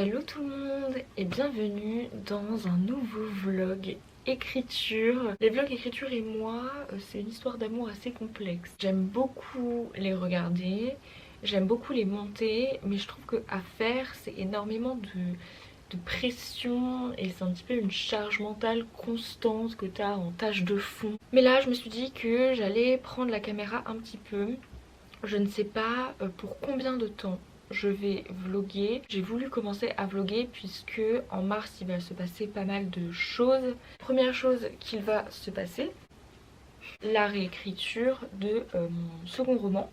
Hello tout le monde et bienvenue dans un nouveau vlog écriture. Les vlogs écriture et moi, c'est une histoire d'amour assez complexe. J'aime beaucoup les regarder, j'aime beaucoup les monter, mais je trouve que à faire c'est énormément de pression et c'est un petit peu une charge mentale constante que tu as en tâche de fond. Mais là je me suis dit que j'allais prendre la caméra un petit peu. Je ne sais pas pour combien de temps je vais vlogger. J'ai voulu commencer à vlogger puisque en mars il va se passer pas mal de choses. Première chose qu'il va se passer, la réécriture de mon second roman,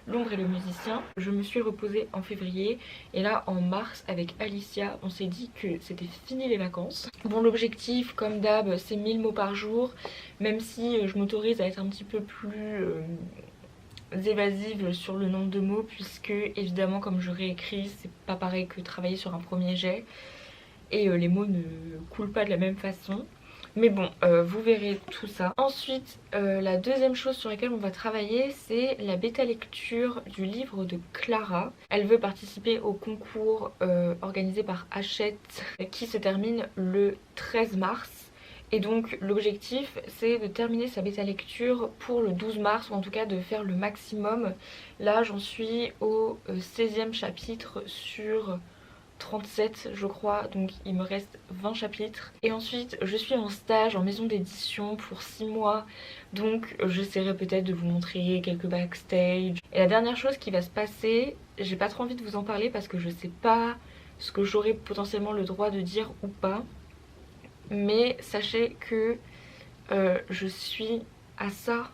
L'ombre et le musicien. Je me suis reposée en février et là en mars avec Alicia on s'est dit que c'était fini les vacances. Bon, l'objectif comme d'hab c'est 1000 mots par jour, même si je m'autorise à être un petit peu plus évasive sur le nombre de mots puisque évidemment comme je réécris c'est pas pareil que travailler sur un premier jet et les mots ne coulent pas de la même façon. Mais bon, vous verrez tout ça. Ensuite, la deuxième chose sur laquelle on va travailler, c'est la bêta lecture du livre de Clara. Elle veut participer au concours organisé par Hachette qui se termine le 13 mars. Et donc l'objectif c'est de terminer sa bêta lecture pour le 12 mars ou en tout cas de faire le maximum. Là j'en suis au 16e chapitre sur 37 je crois, donc il me reste 20 chapitres. Et ensuite je suis en stage en maison d'édition pour 6 mois, donc j'essaierai peut-être de vous montrer quelques backstage. Et la dernière chose qui va se passer, j'ai pas trop envie de vous en parler parce que je sais pas ce que j'aurai potentiellement le droit de dire ou pas. Mais sachez que je suis à ça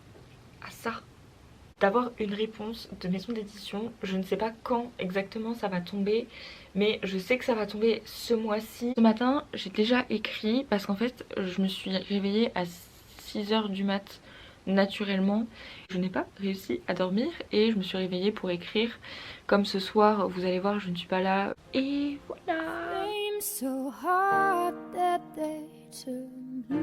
d'avoir une réponse de maison d'édition. Je ne sais pas quand exactement ça va tomber, mais je sais que ça va tomber ce mois-ci. Ce matin j'ai déjà écrit parce qu'en fait je me suis réveillée à 6h du mat naturellement. Je n'ai pas réussi à dormir et je me suis réveillée pour écrire. Comme ce soir vous allez voir je ne suis pas là. Et voilà. So hard that they turn blue.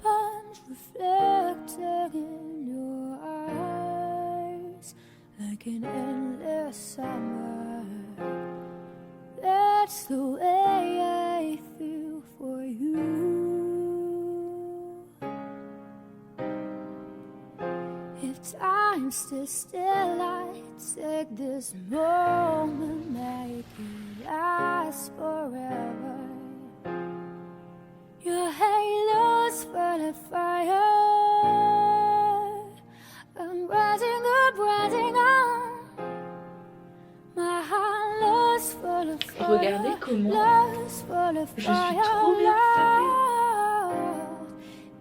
Punch reflected in your eyes like an endless summer. That's the way I feel for you. If time stood still, I'd take this moment, make it last forever. Your halo's full of fire. I'm rising up, rising on. My halo's full of fire. Regardez comment je suis trop bien sapée.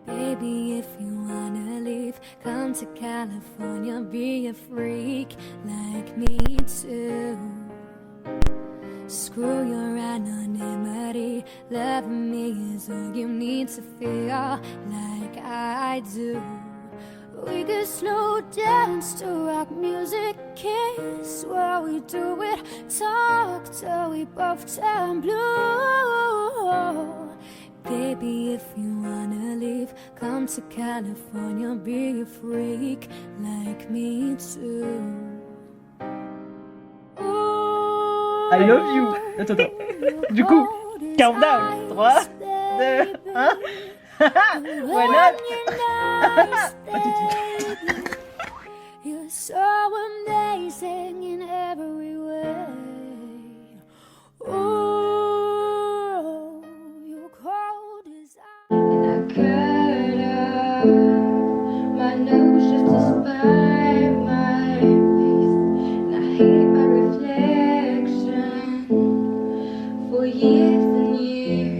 Baby, if you wanna leave, come to California, be a freak like me too. Screw your anonymity, loving me is all you need to feel like I do. We could slow dance to rock music, kiss while we do it, talk till we both turn blue. Baby, if you wanna leave, come to California, be a freak like me too. I love you. Attends. Du coup, countdown. 3, 2, 1. Why not? Pas tout de suite. You're so amazing in every way. Ooh, you're cold as ice. And I cut out my nose just to spite my face. And I hate my reflection for years and years.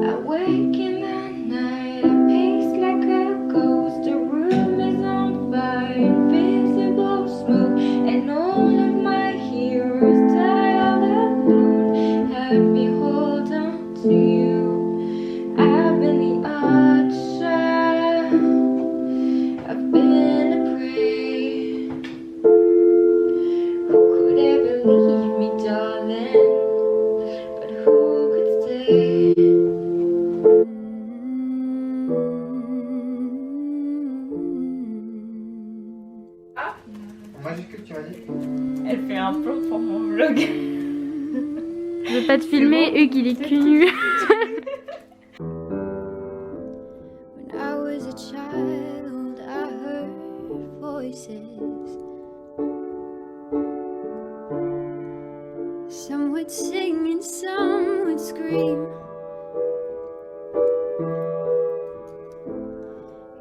I wake in the night, I pace like a ghost. The room is on fire. Majuscule, tu m'as dit? Elle fait un plan pour mon vlog. Je veux pas te filmer, Hugues il est cul nu. When I was a child, I heard voices. Some would sing and some would scream.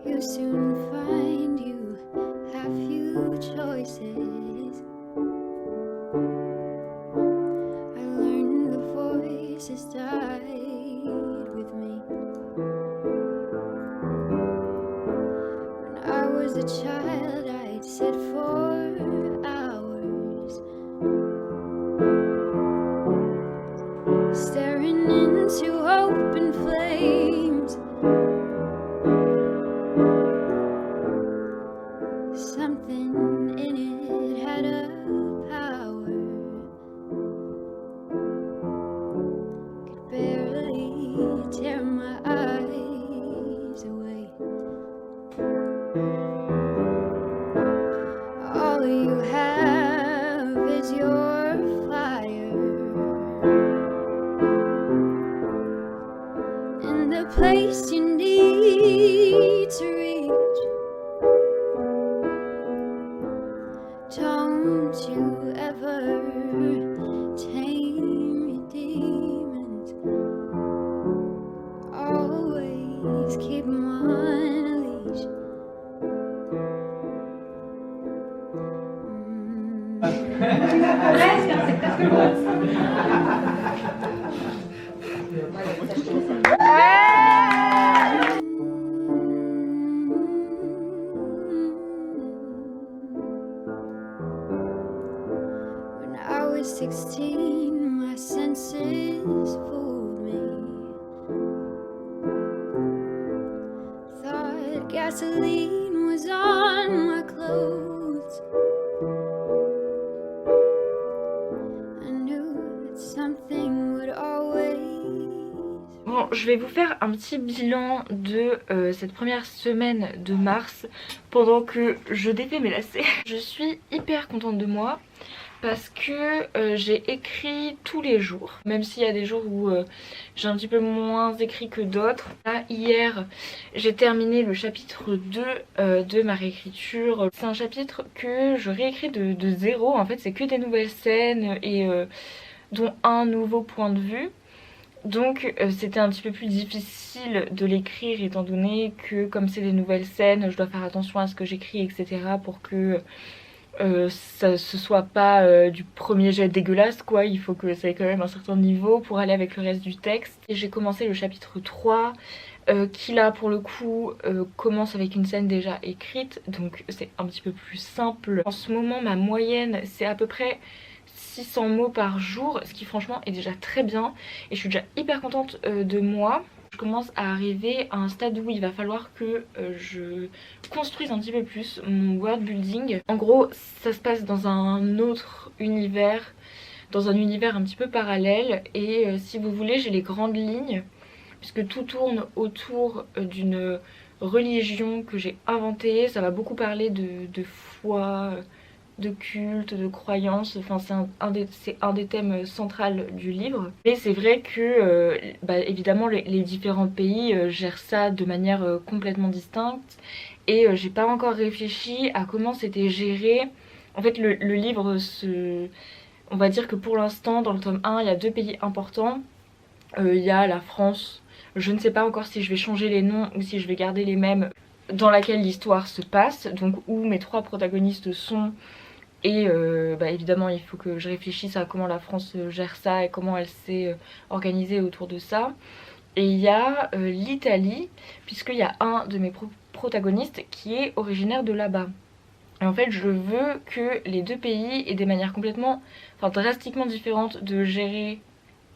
You soon find you have few choices. I learned the voices died with me. When I was a child, I'd sit for hours staring into open flames. Something in it had a power, could barely tear my eyes away. All you have is your fire and the place you need to reach. Don't you ever tame your demons. Always keep 'em on a leash. When I was 16, my senses fooled me. Thought gasoline was on my clothes. I knew that something would always. Bon, je vais vous faire un petit bilan de cette première semaine de mars pendant que je défais mes lacets. Je suis hyper contente de moi parce que j'ai écrit tous les jours, même s'il y a des jours où j'ai un petit peu moins écrit que d'autres. Là, hier, j'ai terminé le chapitre 2 de ma réécriture. C'est un chapitre que je réécris de zéro. En fait, c'est que des nouvelles scènes et dont un nouveau point de vue. Donc c'était un petit peu plus difficile de l'écrire étant donné que comme c'est des nouvelles scènes, je dois faire attention à ce que j'écris, etc. pour que ce soit pas du premier jet dégueulasse quoi. Il faut que ça ait quand même un certain niveau pour aller avec le reste du texte. Et j'ai commencé le chapitre 3 qui là pour le coup commence avec une scène déjà écrite, donc c'est un petit peu plus simple. En ce moment ma moyenne c'est à peu près 600 mots par jour, ce qui franchement est déjà très bien et je suis déjà hyper contente de moi. Je commence à arriver à un stade où il va falloir que je construise un petit peu plus mon world building. En gros ça se passe dans un autre univers, dans un univers un petit peu parallèle et si vous voulez j'ai les grandes lignes puisque tout tourne autour d'une religion que j'ai inventée. Ça va beaucoup parler de foi, de culte, de croyance, enfin c'est un des thèmes centraux du livre. Et c'est vrai que évidemment les différents pays gèrent ça de manière complètement distincte et j'ai pas encore réfléchi à comment c'était géré. En fait le livre on va dire que pour l'instant dans le tome 1 il y a 2 pays importants. Il y a la France, je ne sais pas encore si je vais changer les noms ou si je vais garder les mêmes, dans laquelle l'histoire se passe, donc où mes 3 protagonistes sont. Et évidemment il faut que je réfléchisse à comment la France gère ça et comment elle s'est organisée autour de ça. Et il y a l'Italie, puisqu'il y a un de mes protagonistes qui est originaire de là-bas. Et en fait je veux que les 2 pays aient des manières complètement, drastiquement différentes de gérer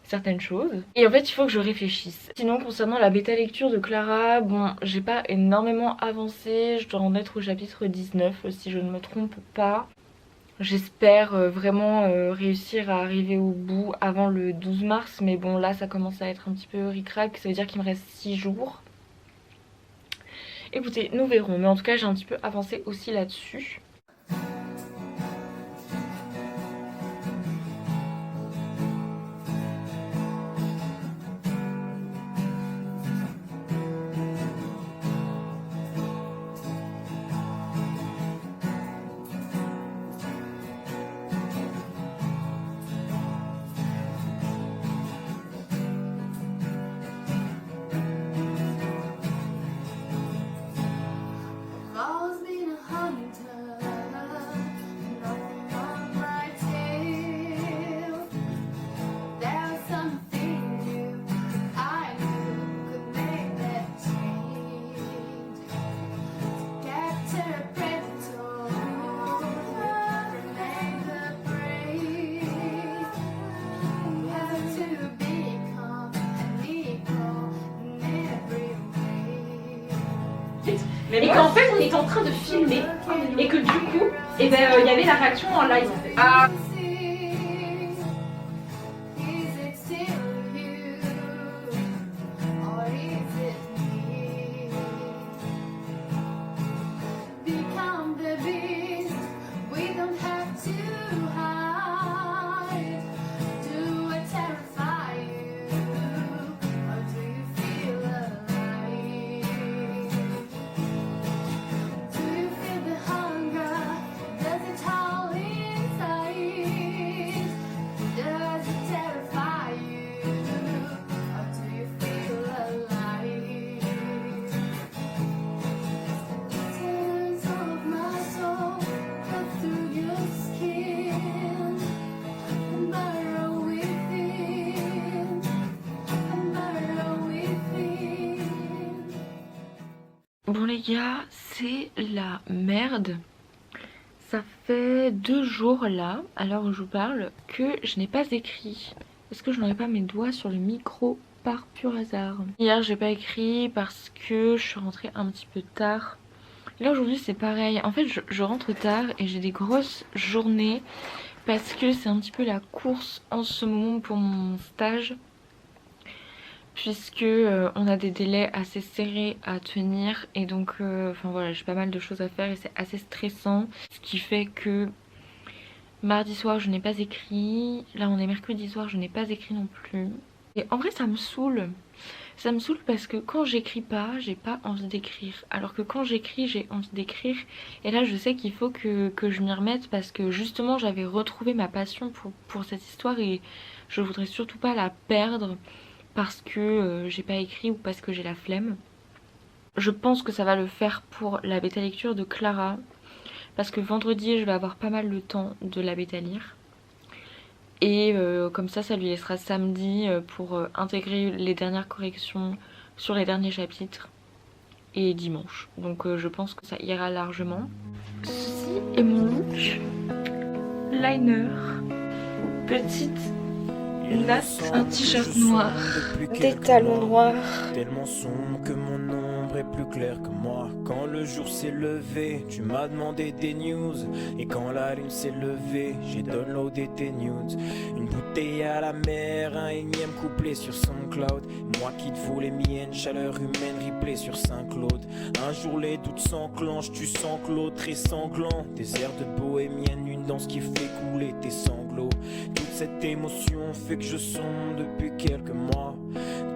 certaines choses. Et en fait il faut que je réfléchisse. Sinon concernant la bêta lecture de Clara, bon j'ai pas énormément avancé, je dois en être au chapitre 19 si je ne me trompe pas. J'espère vraiment réussir à arriver au bout avant le 12 mars, mais bon là ça commence à être un petit peu ric-rac, ça veut dire qu'il me reste 6 jours. Écoutez, nous verrons, mais en tout cas j'ai un petit peu avancé aussi là-dessus. en fait on était en train de filmer et que du coup il y avait la réaction en live en fait. Ah. Bon les gars, c'est la merde. Ça fait 2 jours là, à l'heure où je vous parle, que je n'ai pas écrit. Est-ce que je n'aurais pas mes doigts sur le micro par pur hasard? Hier j'ai pas écrit parce que je suis rentrée un petit peu tard. Là aujourd'hui c'est pareil. En fait je rentre tard et j'ai des grosses journées parce que c'est un petit peu la course en ce moment pour mon stage. Puisque on a des délais assez serrés à tenir et donc enfin voilà, j'ai pas mal de choses à faire et c'est assez stressant, ce qui fait que mardi soir je n'ai pas écrit, là on est mercredi soir, je n'ai pas écrit non plus. Et en vrai ça me saoule parce que quand j'écris pas, j'ai pas envie d'écrire, alors que quand j'écris j'ai envie d'écrire. Et là je sais qu'il faut que je m'y remette parce que justement j'avais retrouvé ma passion pour cette histoire et je voudrais surtout pas la perdre parce que j'ai pas écrit ou parce que j'ai la flemme. Je pense que ça va le faire pour la bêta lecture de Clara, parce que vendredi je vais avoir pas mal le temps de la bêta lire. Et comme ça lui laissera samedi pour intégrer les dernières corrections sur les derniers chapitres. Et dimanche. Donc je pense que ça ira largement. Ceci est mon look. Liner. Petite natte, un t-shirt noir, des talons noirs. Tellement sombre que mon ombre est plus claire que moi. Quand le jour s'est levé, tu m'as demandé des news. Et quand la lune s'est levée, j'ai downloadé tes nudes. Une bouteille à la mer, un énième couplet sur SoundCloud. Moi qui te vaux les miennes, chaleur humaine replay sur Saint-Claude. Un jour les doutes s'enclenchent, tu sens que l'autre est sanglant. Des airs de bohémienne, une danse qui fait couler tes sanglots. Toute cette émotion fait que je sombre depuis quelques mois.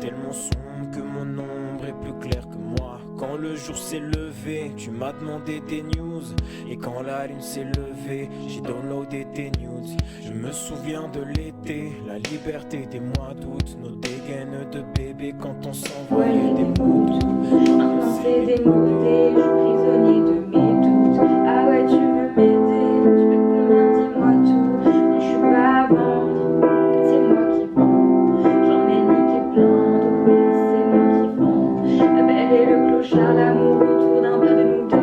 Tellement sombre que mon ombre est plus claire que moi. Quand le jour s'est levé, tu m'as demandé des news. Et quand la lune s'est levée, j'ai downloadé tes nudes. Je me souviens de l'été, la liberté des mois d'août. Nos dégaines de bébé quand on s'envoyait des mots doux. Inventer des mots, je suis prisonnier de mes doutes. Ah ouais, tu veux m'aider, tu veux combien, dis-moi tout. Non, je suis pas vendre, c'est moi qui vends. J'en ai niqué plein, donc oui, c'est moi qui vends. La belle et le clochard, l'amour autour d'un verre de nous deux.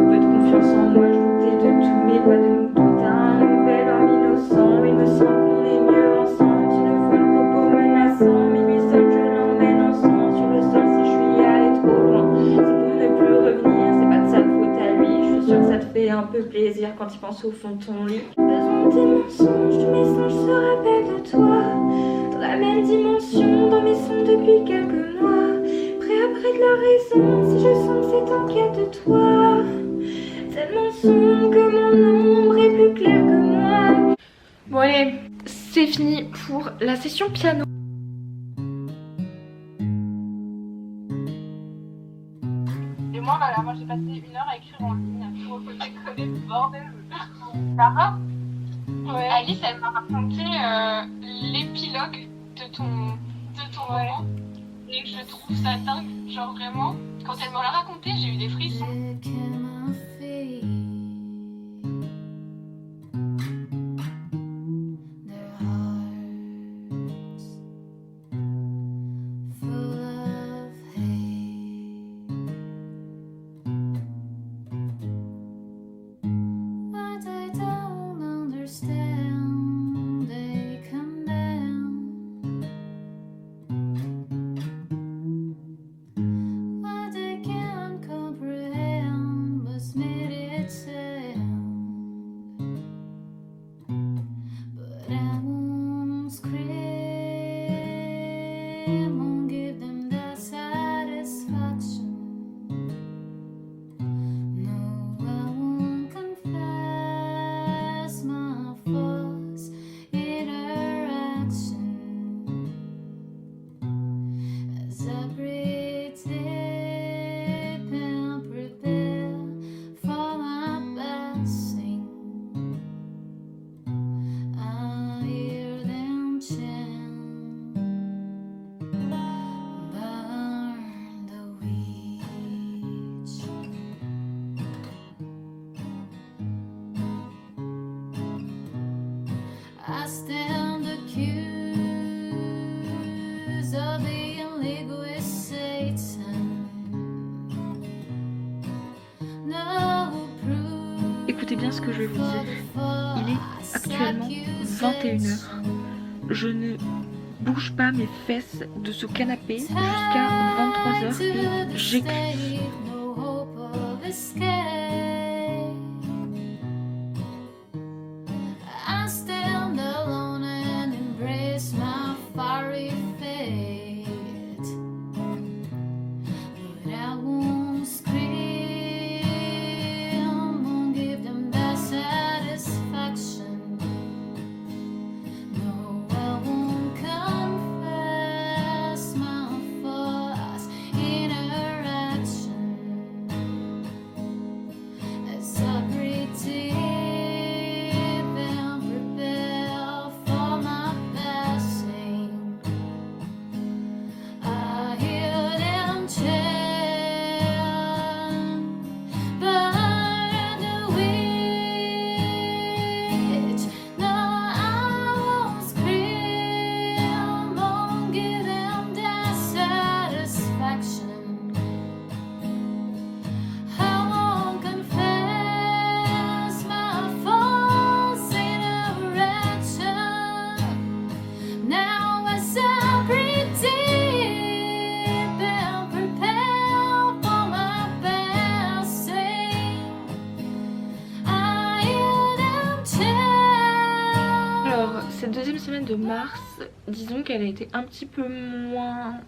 Peu de confiance en moi, je doutais de tout, mais pas de nous doute. Un nouvel homme innocent, il me semble qu'on est mieux ensemble. Tu ne veux le propos menaçant, mais lui seul je l'emmène ensemble. Sur le sol si je suis allée trop loin, c'est pour ne plus revenir, c'est pas de sa faute à lui. Je suis sûre que ça te fait un peu plaisir quand il pense au fond de ton lit. Besoin de tes mensonges, de mes songes se rappellent de toi. Dans la même dimension, dans mes sons depuis quelques mois. Prêt à près de la raison, si je sens que c'est en quête de toi. Tellement sombre que mon ombre est plus claire que moi. Bon allez, c'est fini pour la session piano. Et moi, voilà, moi j'ai passé 1 heure à écrire en ligne pour déconner le bordel. Sarah, ouais. Alice, elle m'a raconté l'épilogue de ton roman. Et je trouve ça dingue, genre vraiment. Quand elle me l'a raconté, j'ai eu des frissons. What they can't comprehend. transmitted sound, but I won't scream, won't give them the satisfaction. No, I won't confess my false interaction as I pretend and prepare for my passing. I hear them chant, burn the witch. I stand accused of being linguist Satan. No proof. Écoutez bien ce que je vais vous dire. Il est actuellement 21h. Je ne bouge pas mes fesses de ce canapé jusqu'à 23h et j'écris. No hope of escape. I stand alone and embrace my fiery fate, but I won't scream, won't give them that satisfaction. No, I won't confess my false interaction as I pretend and prepare for my passing. I hear them chant, burn the witch. No, I won't scream, won't give them that satisfaction. I won't confess my false interaction. Now as I pretend and prepare for my passing, I hear them chant. Alors, cette deuxième semaine de mars, disons qu'elle a été un petit peu moins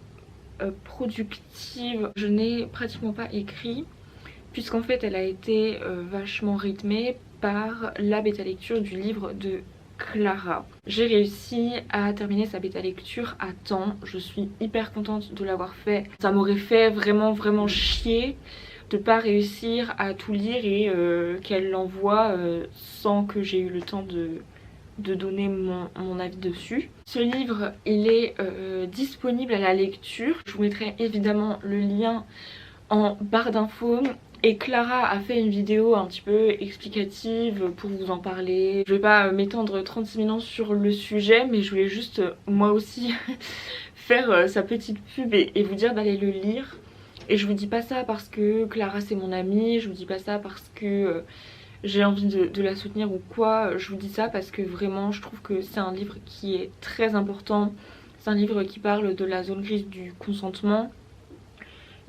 productive. Je n'ai pratiquement pas écrit, puisqu'en fait elle a été vachement rythmée par la bêta lecture du livre de Clara. J'ai réussi à terminer sa bêta lecture à temps. Je suis hyper contente de l'avoir fait. Ça m'aurait fait vraiment chier de pas réussir à tout lire et qu'elle l'envoie sans que j'ai eu le temps de donner mon avis dessus. Ce livre, il est disponible à la lecture. Je vous mettrai évidemment le lien en barre d'infos. Et Clara a fait une vidéo un petit peu explicative pour vous en parler. Je vais pas m'étendre 36 000 ans sur le sujet, mais je voulais juste moi aussi faire sa petite pub et vous dire d'aller le lire. Et je vous dis pas ça parce que Clara c'est mon amie, je vous dis pas ça parce que j'ai envie de la soutenir ou quoi. Je vous dis ça parce que vraiment je trouve que c'est un livre qui est très important. C'est un livre qui parle de la zone grise du consentement.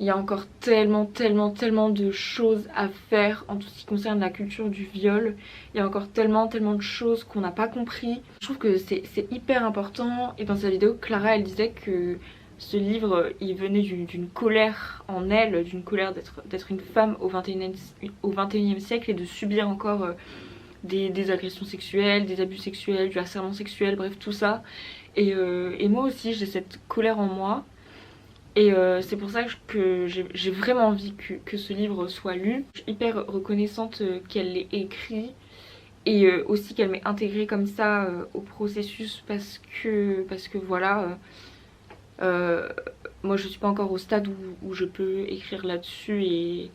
Il y a encore tellement de choses à faire en tout ce qui concerne la culture du viol. Il y a encore tellement de choses qu'on n'a pas compris. Je trouve que c'est hyper important. Et dans sa vidéo, Clara elle disait que ce livre il venait d'une colère en elle, d'une colère d'être une femme au 21e siècle et de subir encore des agressions sexuelles, des abus sexuels, du harcèlement sexuel, bref tout ça. Et moi aussi j'ai cette colère en moi. Et c'est pour ça que j'ai vraiment envie que ce livre soit lu. Je suis hyper reconnaissante qu'elle l'ait écrit et aussi qu'elle m'ait intégré comme ça au processus parce que voilà, moi je suis pas encore au stade où je peux écrire là-dessus et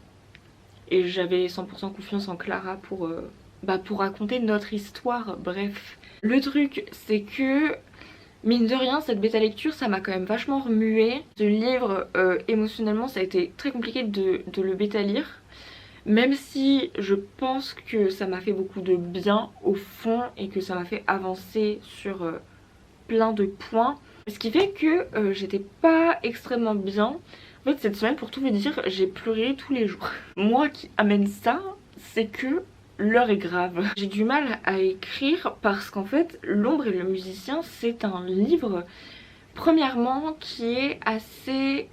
j'avais 100% confiance en Clara pour raconter notre histoire, bref. Le truc c'est que mine de rien, cette bêta lecture, ça m'a quand même vachement remué. Ce livre, émotionnellement, ça a été très compliqué de le bêta lire. Même si je pense que ça m'a fait beaucoup de bien au fond et que ça m'a fait avancer sur plein de points. Ce qui fait que j'étais pas extrêmement bien. En fait, cette semaine, pour tout vous dire, j'ai pleuré tous les jours. Moi qui amène ça, c'est que l'heure est grave. J'ai du mal à écrire parce qu'en fait L'ombre et le musicien, c'est un livre premièrement qui est assez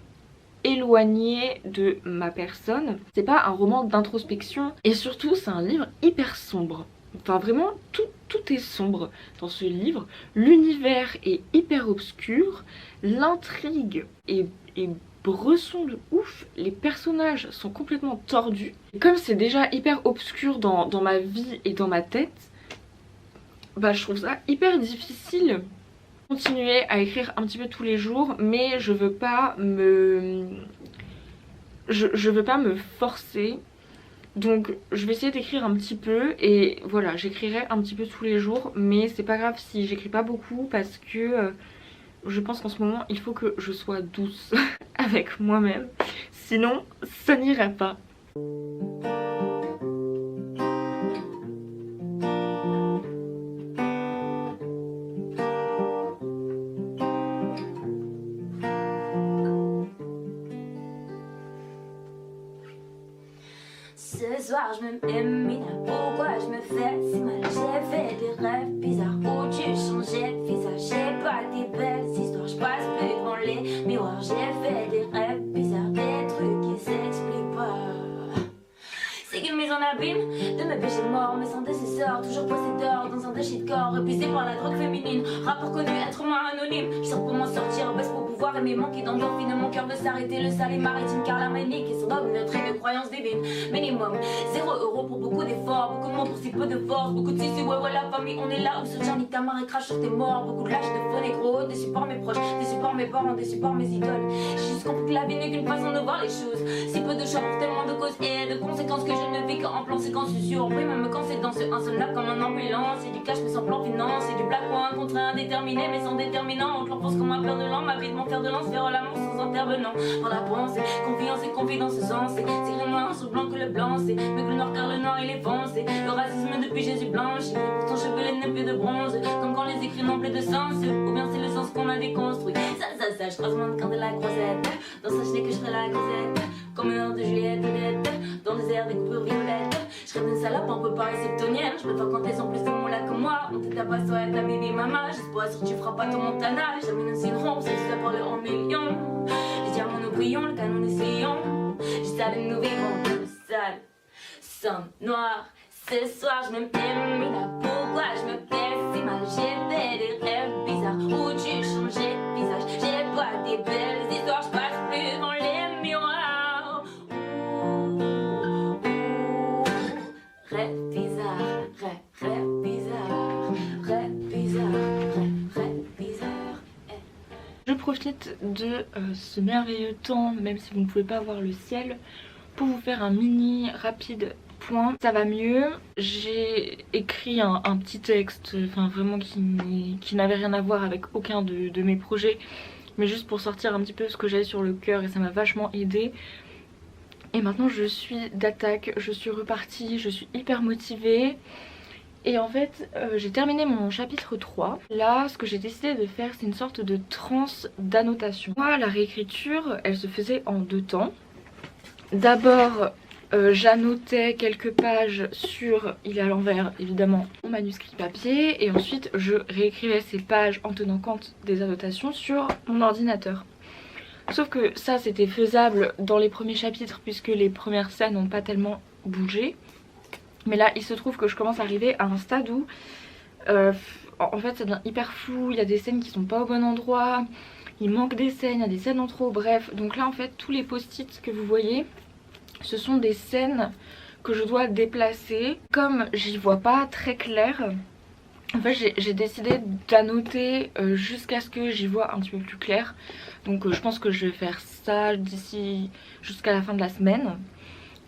éloigné de ma personne. C'est pas un roman d'introspection et surtout c'est un livre hyper sombre. Enfin vraiment tout est sombre dans ce livre. L'univers est hyper obscur, l'intrigue est bresson de ouf, les personnages sont complètement tordus. Et comme c'est déjà hyper obscur dans ma vie et dans ma tête, bah je trouve ça hyper difficile. Continuer à écrire un petit peu tous les jours, mais je veux pas me forcer. Donc je vais essayer d'écrire un petit peu et voilà, j'écrirai un petit peu tous les jours, mais c'est pas grave si j'écris pas beaucoup parce que je pense qu'en ce moment il faut que je sois douce avec moi-même, sinon ça n'ira pas. Ce soir je me mis là, pourquoi je me fais si mal? J'ai fait des rêves bizarres où tu changeais de visage. J'ai pas des belles histoires, je passe plus devant les miroirs. J'ai fait des rêves bizarres, des trucs qui s'expliquent pas. C'est qu'une mise en abîme de mes péchés morts, mes sans décesseurs, toujours possédeur dans un déchet de corps, épuisé par la drogue féminine, rapport connu, être humain anonyme. Je sors pour m'en sortir, baisse pour pouvoir aimer, manquer d'endorphine, mon cœur veut s'arrêter, le sale est maritime car la manique est son dogme, notre de croyance divine. Minimum 0 € pour beaucoup d'efforts, beaucoup de mots pour si peu de force, beaucoup de tissus, ouais voilà famille, on est là où ce genre nique ta mère et crache sur tes morts, beaucoup de lâches de faux négros, déçus par mes proches, déçus par mes parents, déçus par mes idoles. J'ai juste compris que la vie n'est qu'une façon de voir les choses, si peu de choix pour tellement de causes et de conséquences que je ne vis qu'en plan séquence, je suis surpris même quand c'est dans ce insonnable comme un ambulance, et du cash mais sans plan finance, et du black ou un contrat indéterminé mais sans déterminant, entre l'enfance comme un père de l'an, ma vie de mon fer de lance, faire l'amour sans intervenant, dans la pensée, confiance et confidence sensée, c'est rien noir sur blanc que le blanc, c'est mais que le noir car le noir il est foncé, le racisme depuis Jésus blanchi, pourtant cheveux n'est plus de bronze, comme quand les écrits n'ont plus de sens, ou bien c'est le sens qu'on a déconstruit, ça, je transmonte quand de la croisette, dans ça je sais que je serai la grisette, comme une heure de Juliette Odette, dans les airs des coupures violettes, je rêve d'une salope un peu pareille septonienne, je préfère quand elles sont plus de mots là que moi, on t'aide à pas soit ta baby mama, j'espère sûr tu feras pas ton Montana, j'amène aussi une rompe, c'est ça par le en million, les diamants nous brillons, le canon nous essayons, juste à nous vivons, le sale, sang noir. Ce soir je me mais là pourquoi je me fais si mal? J'ai fait des rêves bizarres où tu changeais de visage. J'ai pas des belles histoires, je passe plus devant les miroirs. Rêve bizarre, rêve bizarre, rêve bizarre, rêve bizarre. Je profite de ce merveilleux temps, même si vous ne pouvez pas voir le ciel, pour vous faire un mini rapide point. Ça va mieux, j'ai écrit un petit texte, enfin vraiment qui n'avait rien à voir avec aucun de mes projets, mais juste pour sortir un petit peu ce que j'avais sur le cœur et ça m'a vachement aidé. Et maintenant je suis d'attaque, je suis repartie, je suis hyper motivée. Et en fait j'ai terminé mon chapitre 3. Là ce que j'ai décidé de faire c'est une sorte de transe d'annotation. Moi la réécriture elle se faisait en 2 temps. D'abord j'annotais quelques pages sur, il est à l'envers évidemment, mon manuscrit papier, et ensuite je réécrivais ces pages en tenant compte des annotations sur mon ordinateur. Sauf que ça c'était faisable dans les premiers chapitres puisque les premières scènes n'ont pas tellement bougé. Mais là il se trouve que je commence à arriver à un stade où en fait ça devient hyper flou, il y a des scènes qui sont pas au bon endroit, il manque des scènes, il y a des scènes en trop, bref. Donc là en fait tous les post-it que vous voyez ce sont des scènes que je dois déplacer. Comme j'y vois pas très clair, en fait j'ai décidé d'annoter jusqu'à ce que j'y vois un petit peu plus clair. Donc je pense que je vais faire ça d'ici jusqu'à la fin de la semaine.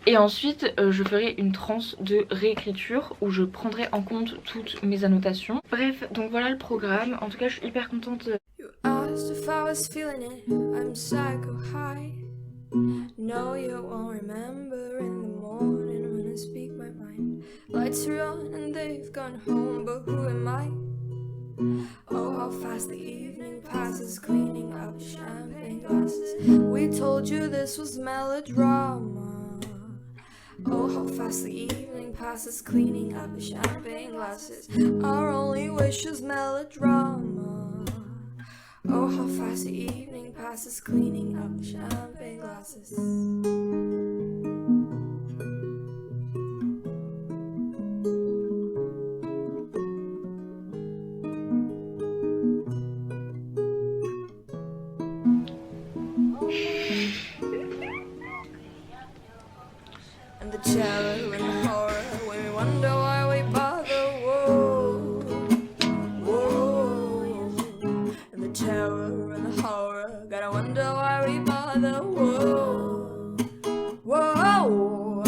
Et ensuite je ferai une transe de réécriture où je prendrai en compte toutes mes annotations. Bref, donc voilà le programme. En tout cas je suis hyper contente. No, you won't remember in the morning when I speak my mind. Lights are on and they've gone home, but who am I? Oh, how fast the evening passes, cleaning up champagne glasses. We told you this was melodrama. Oh, how fast the evening passes cleaning up champagne glasses. Our only wish is melodrama. Oh, how fast the evening passes cleaning up champagne glasses. And the terror and the horror when we wonder why we bother. Whoa, whoa. And the terror and the horror, gotta wonder why we bother. Whoa, whoa.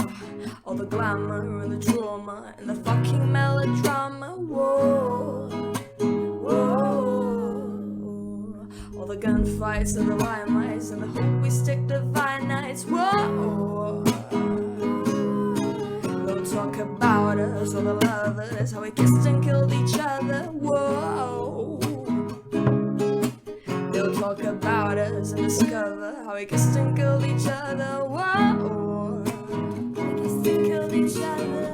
All the glamour and the trauma and the fucking melodrama. Whoa, whoa. All the gunfights and the limelights and the hope we stick to fine nights. Whoa. Talk about us, all the lovers, how we kissed and killed each other. Whoa. They'll talk about us and discover how we kissed and killed each other. Whoa. We kissed and killed each other.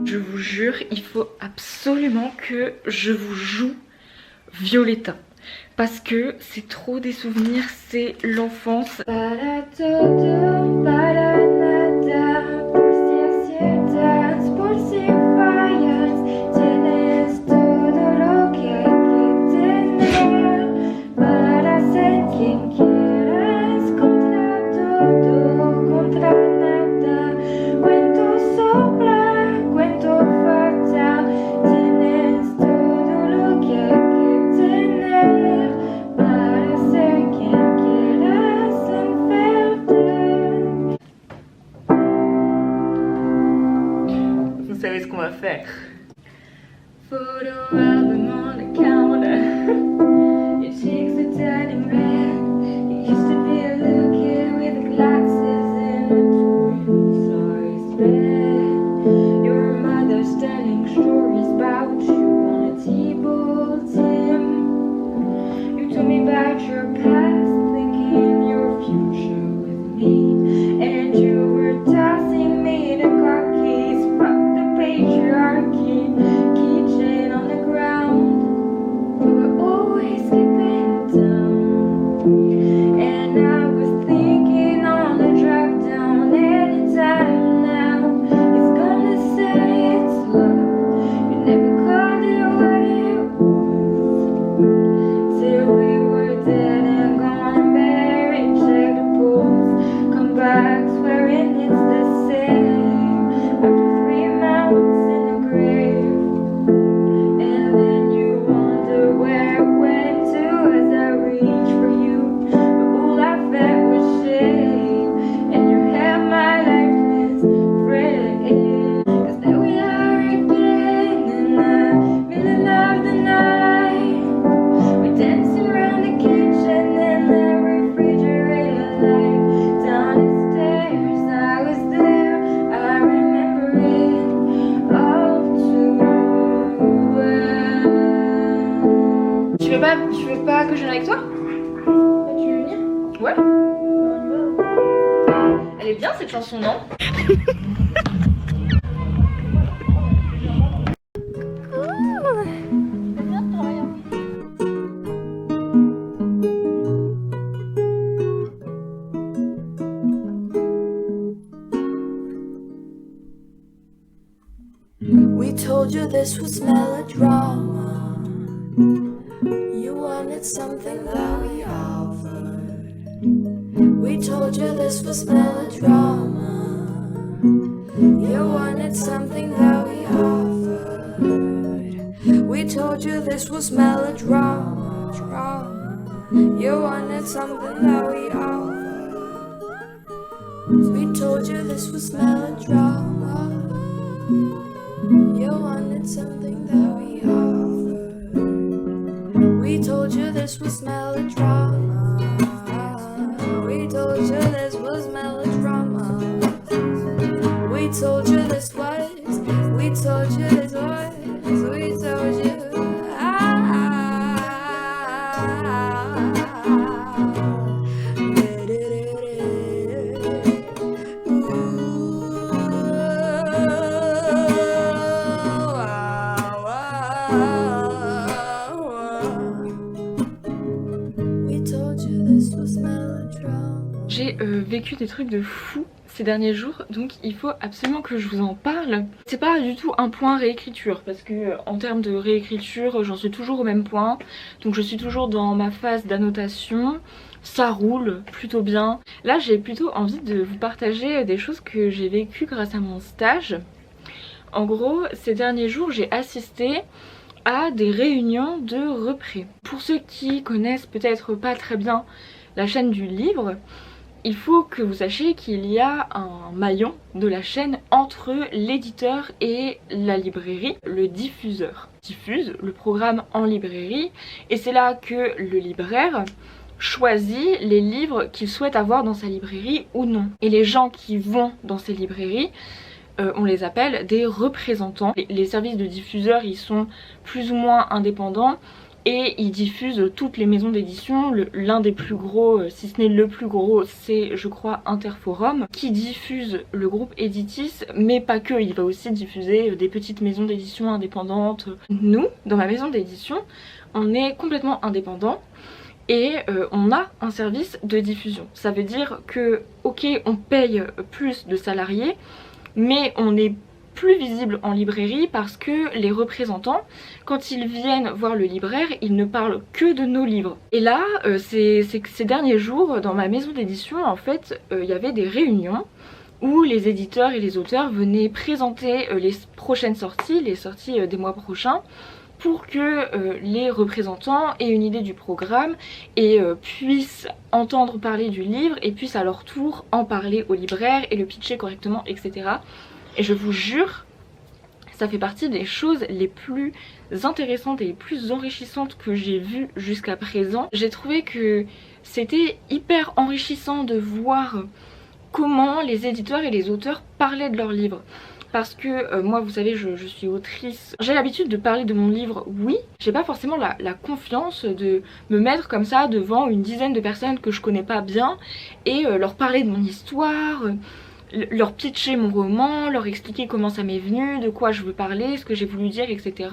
Je vous jure, il faut absolument que je vous joue Violetta. Parce que c'est trop des souvenirs, c'est l'enfance. Para todo, para nada, por si aciertas, por si fallas, tienes todo lo que hay que tener para ser quien quieras, contra todo, contra nada, cuento sobra, cuento falta, tienes todo lo que hay que tener. Vous savez ce qu'on va faire. Photo album on the counter. Your cheeks are turning red. You used to be a little kid with the glasses and a twin-sized bed. Your mother's telling stories about you on a table, Tim. You told me about your past, thinking your future with me, and you were tossing me the car keys. Fuck the patriarchy, keychain on the ground. We were always skipping down, and I was thinking on the drive down anytime now. It's gonna say it's love. You never called it what it was. Till we were dead and gone and buried. Check the pulse, come back swearing it's the same. After 3 months in the grave, and then you wonder where it went to as I reach for you. But all I felt was shame, and you had my lifeless friend. 'Cause there we are again in the middle of the night. We're dancing around the kitchen and the refrigerator light. Down the stairs, I was there, I remember it all too well. Tu veux pas que je vienne avec toi? Tu veux venir? Ouais. Elle est bien cette chanson, non? We told you this was melodrama. You wanted something that we offered. We told you this was melodrama. You wanted something that we offered. We told you this was melodrama. You wanted something that we offered. We told you this was melodrama. You wanted something that we offered. We told you this was melodrama. We told you this was melodrama. We told you this was. We told you this was. We told you. this was melodrama. J'ai vécu des trucs de fou ces derniers jours, donc il faut absolument que je vous en parle. C'est pas du tout un point réécriture, parce que en termes de réécriture, j'en suis toujours au même point. Donc je suis toujours dans ma phase d'annotation. Ça roule plutôt bien. Là, j'ai plutôt envie de vous partager des choses que j'ai vécues grâce à mon stage. En gros, ces derniers jours, j'ai assisté à des réunions de repré. Pour ceux qui connaissent peut-être pas très bien la chaîne du livre, il faut que vous sachiez qu'il y a un maillon de la chaîne entre l'éditeur et la librairie. Le diffuseur diffuse le programme en librairie et c'est là que le libraire choisit les livres qu'il souhaite avoir dans sa librairie ou non. Et les gens qui vont dans ces librairies, on les appelle des représentants. Les services de diffuseurs, ils sont plus ou moins indépendants et ils diffusent toutes les maisons d'édition. L'un des plus gros, si ce n'est le plus gros, c'est je crois Interforum, qui diffuse le groupe Editis, mais pas que, il va aussi diffuser des petites maisons d'édition indépendantes. Nous, dans ma maison d'édition, on est complètement indépendant. Et on a un service de diffusion. Ça veut dire que, ok, on paye plus de salariés, mais on est plus visible en librairie parce que les représentants, quand ils viennent voir le libraire, ils ne parlent que de nos livres. Et là, ces derniers jours, dans ma maison d'édition, en fait, il y avait des réunions où les éditeurs et les auteurs venaient présenter les prochaines sorties, les sorties des mois prochains, pour que les représentants aient une idée du programme et puissent entendre parler du livre et puissent à leur tour en parler au libraire et le pitcher correctement, etc. Et je vous jure, ça fait partie des choses les plus intéressantes et les plus enrichissantes que j'ai vues jusqu'à présent. J'ai trouvé que c'était hyper enrichissant de voir comment les éditeurs et les auteurs parlaient de leurs livres. Parce que moi, vous savez, je suis autrice. J'ai l'habitude de parler de mon livre, oui. J'ai pas forcément la confiance de me mettre comme ça devant une dizaine de personnes que je connais pas bien et leur parler de mon histoire, leur pitcher mon roman, leur expliquer comment ça m'est venu, de quoi je veux parler, ce que j'ai voulu dire, etc.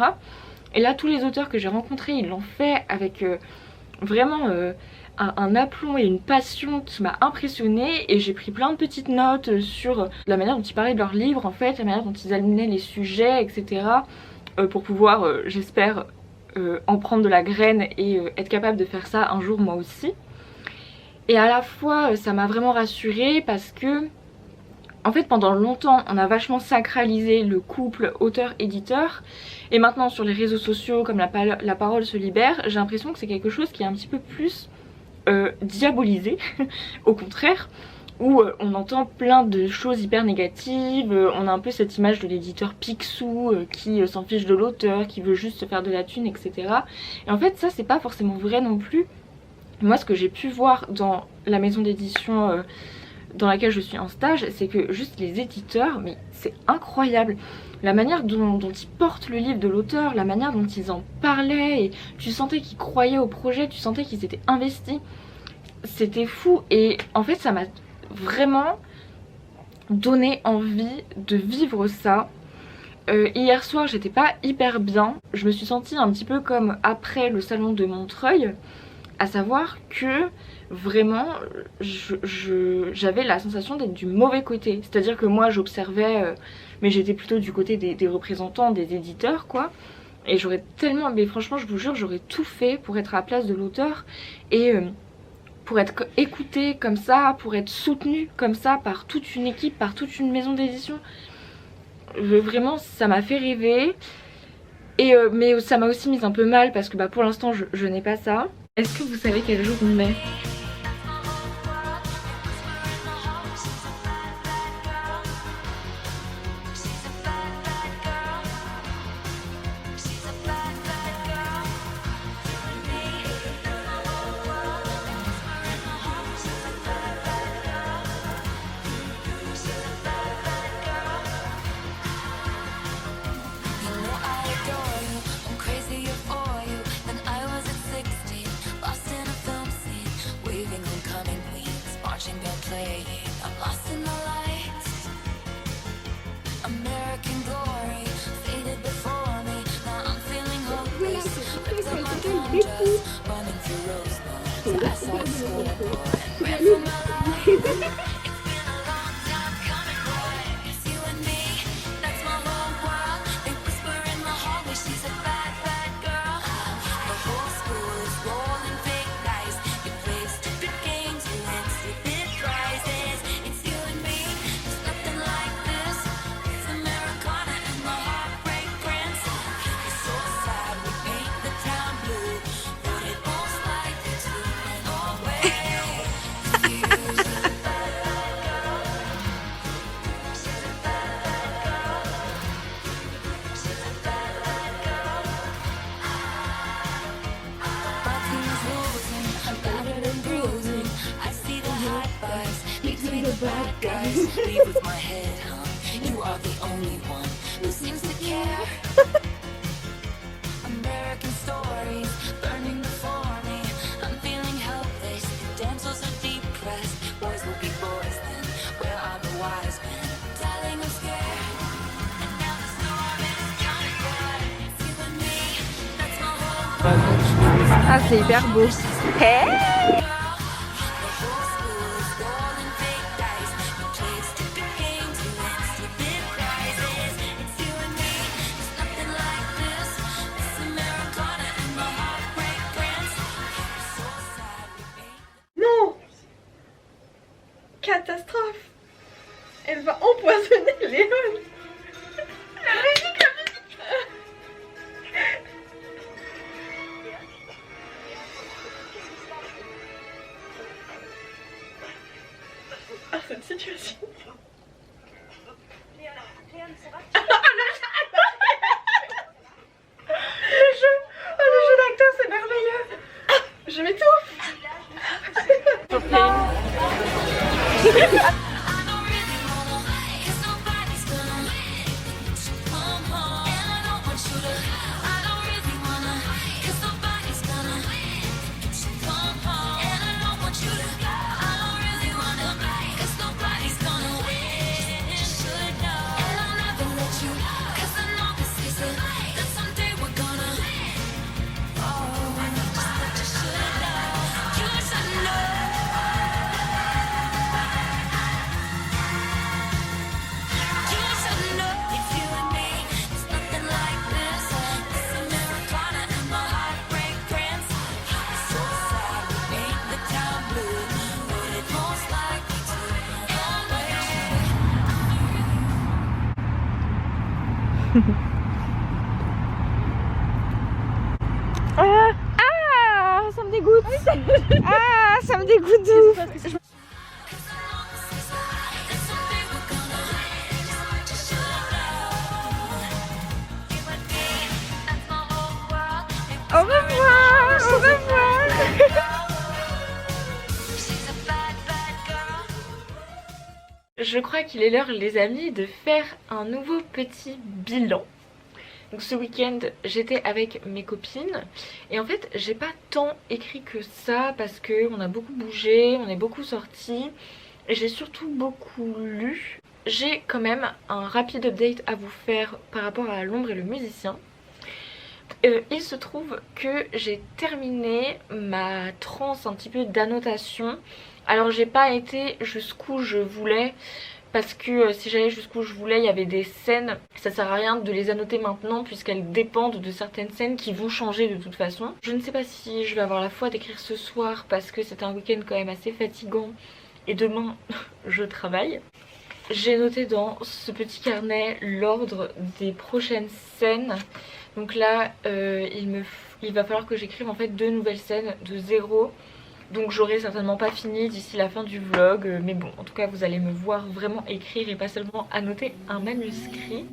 Et là, tous les auteurs que j'ai rencontrés, ils l'ont fait avec vraiment un aplomb et une passion qui m'a impressionnée, et j'ai pris plein de petites notes sur la manière dont ils parlaient de leurs livres, en fait, la manière dont ils amenaient les sujets, etc. Pour pouvoir, j'espère, en prendre de la graine et être capable de faire ça un jour moi aussi. Et à la fois, ça m'a vraiment rassurée parce que, en fait, pendant longtemps, on a vachement sacralisé le couple auteur-éditeur. Et maintenant, sur les réseaux sociaux, comme la parole se libère, j'ai l'impression que c'est quelque chose qui est un petit peu plus diabolisé, au contraire, où on entend plein de choses hyper négatives. On a un peu cette image de l'éditeur Picsou qui s'en fiche de l'auteur, qui veut juste se faire de la thune, etc. Et en fait, ça, c'est pas forcément vrai non plus. Moi, ce que j'ai pu voir dans la maison d'édition dans laquelle je suis en stage, c'est que juste les éditeurs, mais c'est incroyable. La manière dont ils portent le livre de l'auteur, la manière dont ils en parlaient, et tu sentais qu'ils croyaient au projet, tu sentais qu'ils étaient investis. C'était fou, et en fait ça m'a vraiment donné envie de vivre ça. Hier soir j'étais pas hyper bien, je me suis sentie un petit peu comme après le salon de Montreuil, à savoir que vraiment j'avais la sensation d'être du mauvais côté, c'est à dire que moi j'observais mais j'étais plutôt du côté des représentants, des éditeurs quoi, et j'aurais tellement, mais franchement je vous jure, j'aurais tout fait pour être à la place de l'auteur et pour être écoutée comme ça, pour être soutenue comme ça par toute une équipe, par toute une maison d'édition. Vraiment ça m'a fait rêver, et mais ça m'a aussi mise un peu mal parce que pour l'instant je n'ai pas ça. Est-ce que vous savez quel jour on est ? Bad guys, leave with my head, huh? You are the only one who seems to care. American stories burning before me. I'm feeling helpless. The damsels are depressed. Boys will be boys then. Where are the wise men? Darling, I'm scared. And now the storm is coming back. You and me, that's my whole world. Ah, c'est hyper beau. Hey, catastrophe. Elle va empoisonner Léon. La musique, la musique. Ah, cette situation. Le jeu d'acteur, c'est merveilleux. Je m'étouffe. ça me dégoûte. Ah, ça me dégoûte de ouf. Au revoir, au revoir. Je crois qu'il est l'heure, les amis, de faire un nouveau petit bilan. Donc ce week-end j'étais avec mes copines et en fait j'ai pas tant écrit que ça parce que on a beaucoup bougé, on est beaucoup sortis et j'ai surtout beaucoup lu. J'ai quand même un rapide update à vous faire par rapport à L'Ombre et le musicien. Il se trouve que j'ai terminé ma transe un petit peu d'annotation. Alors j'ai pas été jusqu'où je voulais parce que si j'allais jusqu'où je voulais, il y avait des scènes, ça sert à rien de les annoter maintenant puisqu'elles dépendent de certaines scènes qui vont changer de toute façon. Je ne sais pas si je vais avoir la foi d'écrire ce soir parce que c'est un week-end quand même assez fatigant et demain je travaille. J'ai noté dans ce petit carnet l'ordre des prochaines scènes. Donc là il va falloir que j'écrive en fait 2 nouvelles scènes de 0. Donc j'aurai certainement pas fini d'ici la fin du vlog, mais bon, en tout cas vous allez me voir vraiment écrire et pas seulement annoter un manuscrit.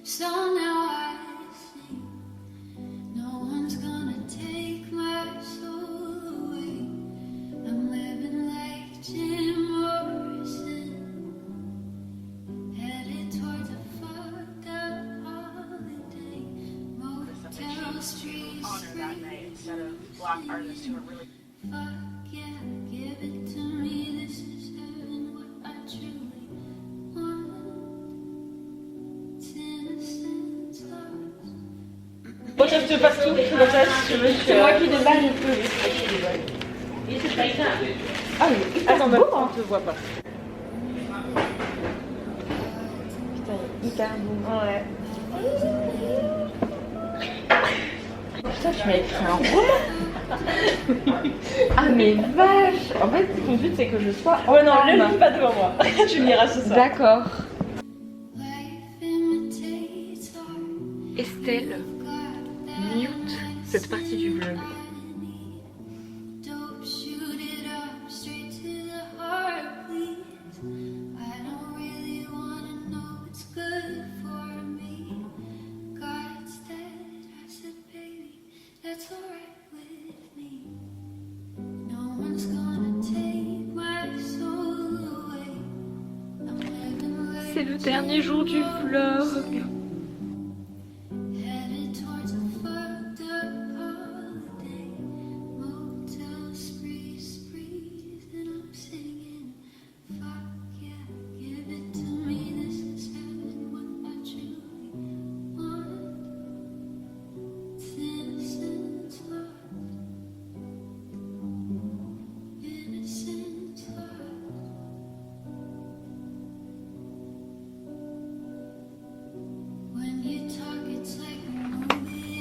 So now I sing, no one's gonna take my soul away. I'm living like Jim Morrison, headed towards a fucked up holiday. Motel streets free. Fuck yeah, give it to me. This is heaven, what I truly want. It's innocence lost. Bon, je te passe tout, comme ça, si tu veux. C'est moi qui déballe, je peux. C'est moi qui déballe. Ah oui, attends, on te voit pas. Putain, il est hyper beau. Ouais. Putain, tu m'as écrit un roman. Ah mais vache. En fait, ton but c'est que je sois en larmes. Ne le lis pas devant moi. Tu le liras ce soir. D'accord. Estelle, mute cette partie du vlog. C'est le dernier jour du vlog.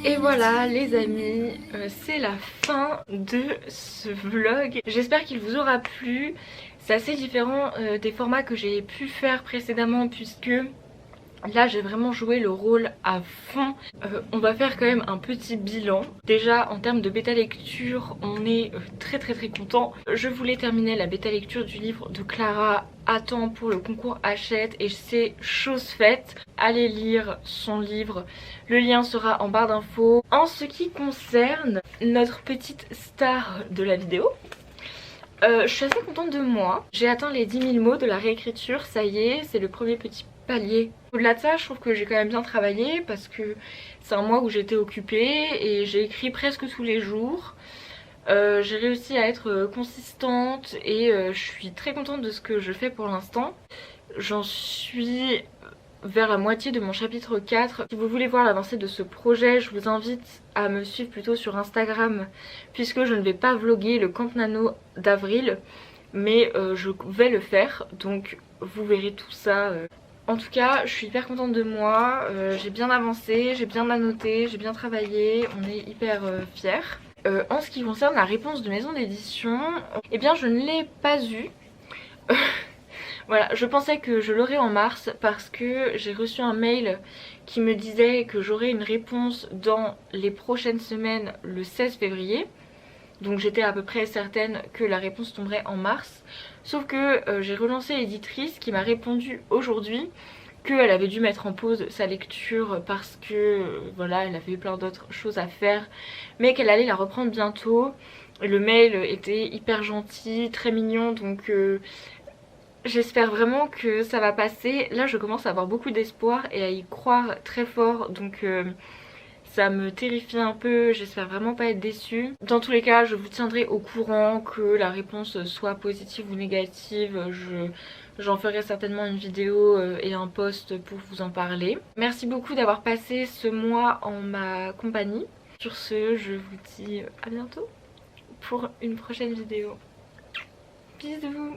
Et voilà les amis, c'est la fin de ce vlog. J'espère qu'il vous aura plu. C'est assez différent des formats que j'ai pu faire précédemment puisque là j'ai vraiment joué le rôle à fond. On va faire quand même un petit bilan. Déjà en termes de bêta lecture on est très content. Je voulais terminer la bêta lecture du livre de Clara à temps pour le concours Hachette et c'est chose faite. Allez lire son livre, le lien sera en barre d'infos. En ce qui concerne notre petite star de la vidéo, je suis assez contente de moi. J'ai atteint les 10 000 mots de la réécriture, ça y est, c'est le premier petit palier. Au-delà de ça, je trouve que j'ai quand même bien travaillé parce que c'est un mois où j'étais occupée et j'ai écrit presque tous les jours. J'ai réussi à être consistante et je suis très contente de ce que je fais pour l'instant. J'en suis vers la moitié de mon chapitre 4. Si vous voulez voir l'avancée de ce projet, je vous invite à me suivre plutôt sur Instagram puisque je ne vais pas vlogger le Camp Nano d'avril mais je vais le faire, donc vous verrez tout ça. En tout cas, je suis hyper contente de moi, j'ai bien avancé, j'ai bien annoté, j'ai bien travaillé, on est hyper fiers. En ce qui concerne la réponse de maison d'édition, eh bien je ne l'ai pas eue. Voilà, je pensais que je l'aurais en mars parce que j'ai reçu un mail qui me disait que j'aurais une réponse dans les prochaines semaines le 16 février. Donc j'étais à peu près certaine que la réponse tomberait en mars. Sauf que j'ai relancé l'éditrice qui m'a répondu aujourd'hui qu'elle avait dû mettre en pause sa lecture parce que voilà, elle avait plein d'autres choses à faire, mais qu'elle allait la reprendre bientôt. Le mail était hyper gentil, très mignon, donc j'espère vraiment que ça va passer. Là je commence à avoir beaucoup d'espoir et à y croire très fort, donc ça me terrifie un peu, j'espère vraiment pas être déçue. Dans tous les cas, je vous tiendrai au courant, que la réponse soit positive ou négative. J'en ferai certainement une vidéo et un post pour vous en parler. Merci beaucoup d'avoir passé ce mois en ma compagnie. Sur ce, je vous dis à bientôt pour une prochaine vidéo. Bisous.